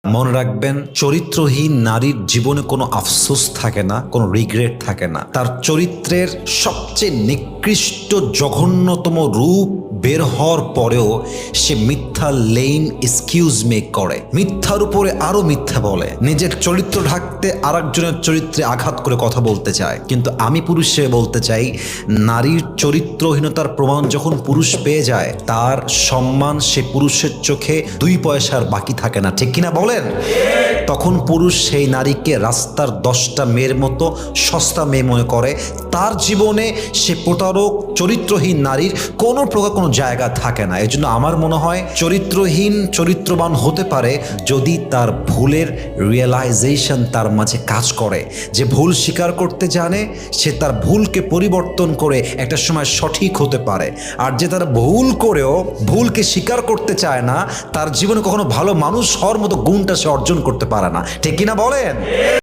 মনে রাখবেন, চরিত্রহীন নারীর জীবনে কোনো আফসোস থাকে না, কোনো রিগ্রেট থাকে না। তার চরিত্রের সবচেয়ে নিকৃষ্ট জঘন্যতম রূপ বের হওয়ার পরেও সে মিথ্যা লেইন এক্সকিউজ মেক করে, মিথ্যার উপরে আরো মিথ্যা বলে, নিজের চরিত্র ঢাকতে আরেকজনের চরিত্রে আঘাত করে কথা বলতে চায়। কিন্তু আমি পুরুষ হিসেবে বলতে চাই, নারীর চরিত্রহীনতার প্রমাণ যখন পুরুষ পেয়ে যায়, তার সম্মান সে পুরুষের চোখে 2 পয়সার বাকি থাকে না। ঠিক কিনা বলেন? তখন পুরুষ সেই নারীকে রাস্তার 10টা মেয়ের মতো সস্তা মেয়ে মনে করে। তার জীবনে সে প্রতারক চরিত্রহীন নারীর কোনো প্রকার কোনো জায়গা থাকে না। এজন্য আমার মনে হয় চরিত্রহীন চরিত্রবান হতে পারে যদি তার ভুলের রিয়েলাইজেশন তার মাঝে কাজ করে। যে ভুল স্বীকার করতে জানে, সে তার ভুলকে পরিবর্তন করে একটা সময় সঠিক হতে পারে। আর যে তার ভুল করেও ভুলকে স্বীকার করতে চায় না, তার জীবনে কখনো ভালো মানুষ হওয়ার মতো গুণটা সে অর্জন করতে পারে না। ঠিক কিনা বলেন?